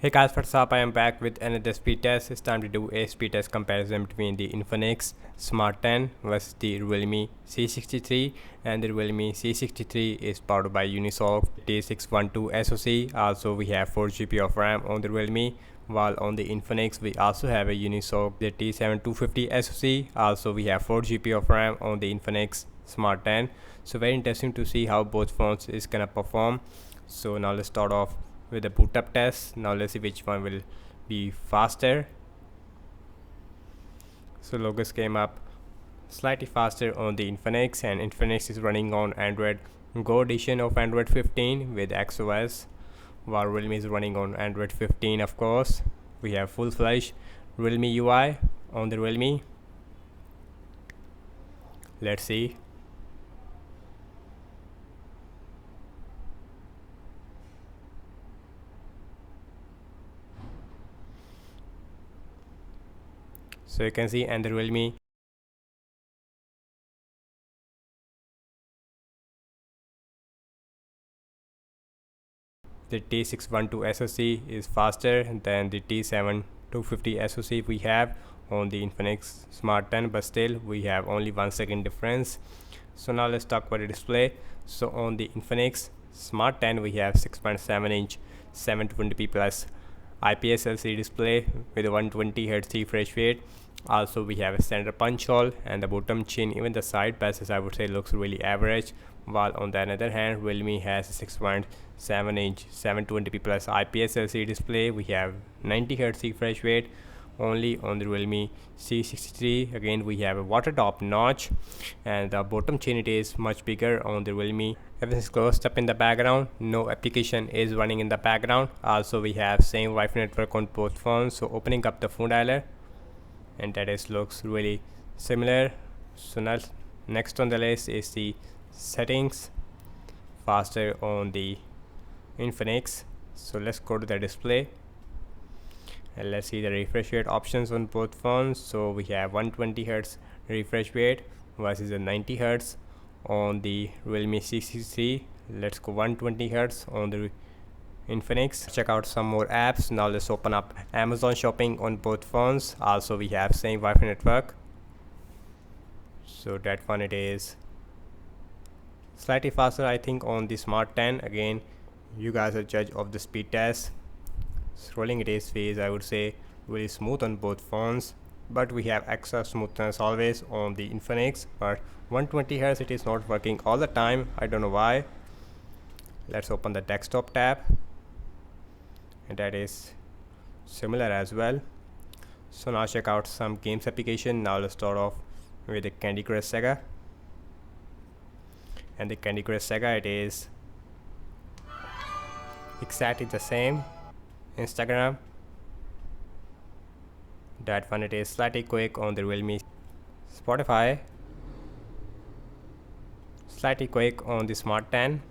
Hey guys, what's up? I am back with another speed test. It's time to do a speed test comparison between the Infinix Smart 10 versus the Realme C63, and the Realme C63 is powered by Unisoc T612 SoC. Also, we have 4 GB of RAM on the Realme, while on the Infinix we also have a Unisoc the T7250 SoC. Also, we have 4 GB of RAM on the Infinix Smart 10. So very interesting to see how both phones is gonna perform. So now let's start off with the boot up test. Now let's see which one will be faster. So logos came up slightly faster on the Infinix, and Infinix is running on Android Go edition of Android 15 with XOS, while Realme is running on Android 15. Of course, we have full-fledged Realme UI on the Realme. Let's see. So you can see, and the Realme the T612 SoC is faster than the T7250 SoC we have on the Infinix Smart 10, but still we have only 1 second difference. So now let's talk about the display. So on the Infinix Smart 10 we have 6.7-inch 720p plus IPS LCD display with a 120Hz refresh rate. Also we have a center punch hole, and the bottom chin, even the side passes, I would say looks really average, while on the other hand Realme has a 6.7-inch 720p plus IPS LCD display. We have 90Hz refresh rate only on the Realme C63. Again we have a water top notch, and the bottom chin it is much bigger on the Realme. Everything is closed up in the background, no application is running in the background. Also we have same Wi-Fi network on both phones. So opening up the phone dialer, and that is looks really similar. So now next on the list is the settings, faster on the Infinix. So let's go to the display and let's see the refresh rate options on both phones. So we have 120Hz refresh rate versus a 90Hz on the Realme C63. Let's go 120Hz on the Infinix. Check out some more apps. Now let's open up Amazon shopping on both phones. Also we have same Wi-Fi network, so that one it is slightly faster I think on the Smart 10. Again, you guys are judge of the speed test. Scrolling it is phase, I would say really smooth on both phones, but we have extra smoothness always on the Infinix, but 120Hz it is not working all the time, I don't know why. Let's open the desktop tab, and that is similar as well. So now check out some games application. Now let's start off with the Candy Crush Saga, and the Candy Crush Saga it is exactly the same. Instagram, that one it is slightly quick on the Realme. Spotify, slightly quick on the Smart 10.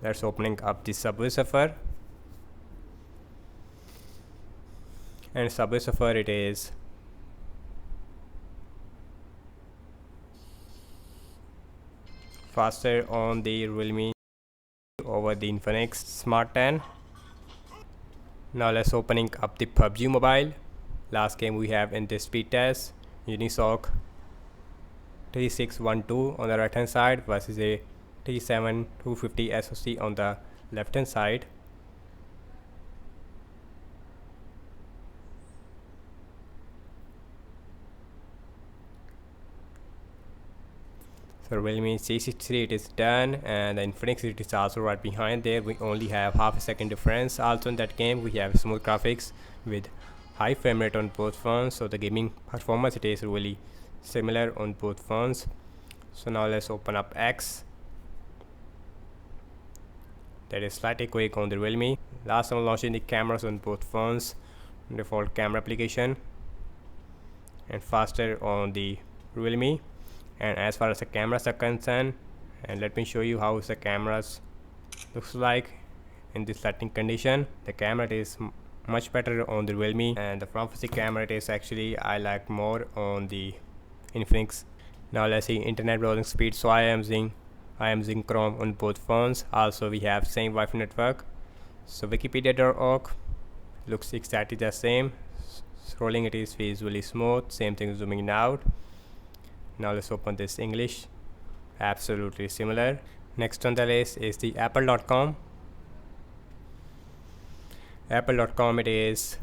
Let's opening up the Subway Surfer, and Subway Surfer it is faster on the Realme over the Infinix Smart 10. Now let's opening up the PUBG Mobile. Last game we have in this speed test, Unisoc T612 on the right hand side versus a T7250 SoC on the left hand side. So Realme C63 it is done, and the Infinix it is also right behind there. We only have half a second difference. Also in that game we have smooth graphics with high frame rate on both phones, so the gaming performance it is really similar on both phones. So now let's open up X, that is slightly quick on the Realme. Last time launching the cameras on both phones, default camera application, and faster on the Realme. And as far as the cameras are concerned, and let me show you how the cameras looks like in this lighting condition. The camera is much better on the Realme, and the front facing camera it is actually I like more on the Infinix. Now let's see internet browsing speed. So I am using Chrome on both phones. Also we have same Wi-Fi network. So wikipedia.org, looks exactly the same. Scrolling it is visually smooth, same thing zooming out. Now let's open this English, absolutely similar. Next on the list is the apple.com. Apple.com, it is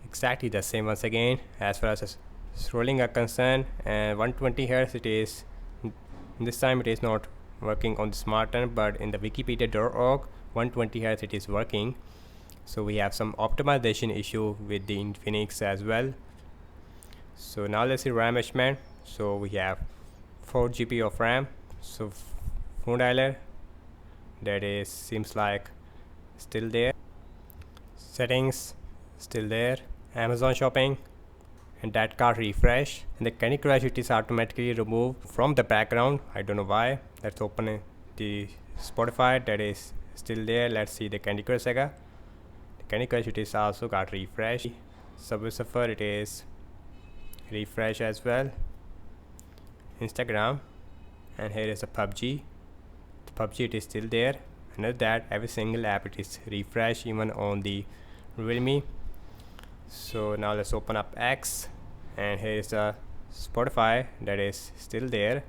exactly the same once again as far as scrolling are concerned, and 120 Hz it is. This time it is not working on the smart turn, but in the wikipedia.org 120 Hz it is working. So we have some optimization issue with the Infinix as well. So now let's see RAM measurement. So we have 4 GB of RAM. So phone dialer, that is seems like still there. Settings still there. Amazon shopping, and that card refresh, and the Candy Crush it is automatically removed from the background. I don't know why. Let's open the Spotify, that is still there. Let's see the Candy Crush Saga. The Candy Crush it is also got refresh. Subway Surfer it is refresh as well. Instagram, and here is the PUBG. The PUBG it is still there. And at that, every single app it is refresh, even on the Realme. So now let's open up X, and here is the Spotify, that is still there.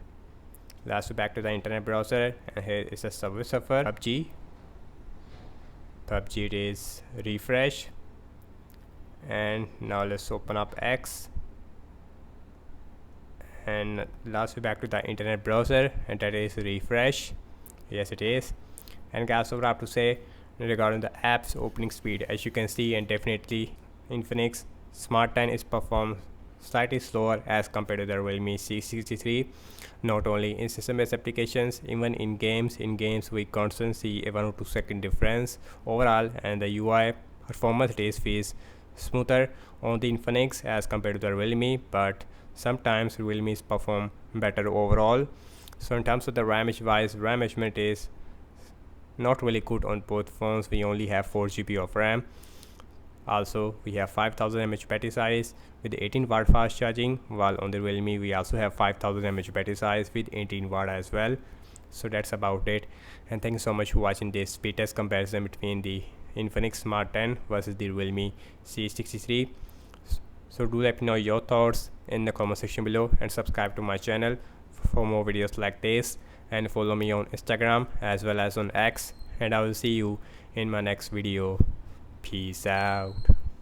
Last back to the internet browser, and here is the Subway Surfer. PUBG it is refresh, and now let's open up X, and last back to the internet browser, and that is refresh. Yes, it is. And guys, what I have to say regarding the app's opening speed, as you can see, and definitely Infinix Smart 10 is performed slightly slower as compared to the Realme C63. Not only in system-based applications, even in games we constantly see a 1 or 2 second difference overall, and the UI performance feels smoother on the Infinix as compared to the Realme, but sometimes Realme's perform better overall. So in terms of the RAM measurement is not really good on both phones. We only have 4 GB of RAM. Also, we have 5000 mAh battery size with 18 watt fast charging, while on the Realme we also have 5000 mAh battery size with 18 watt as well. So that's about it, and thank you so much for watching this speed test comparison between the Infinix Smart 10 versus the Realme C63. So do let me know your thoughts in the comment section below, and subscribe to my channel for more videos like this, and follow me on Instagram as well as on X, and I will see you in my next video. Peace out.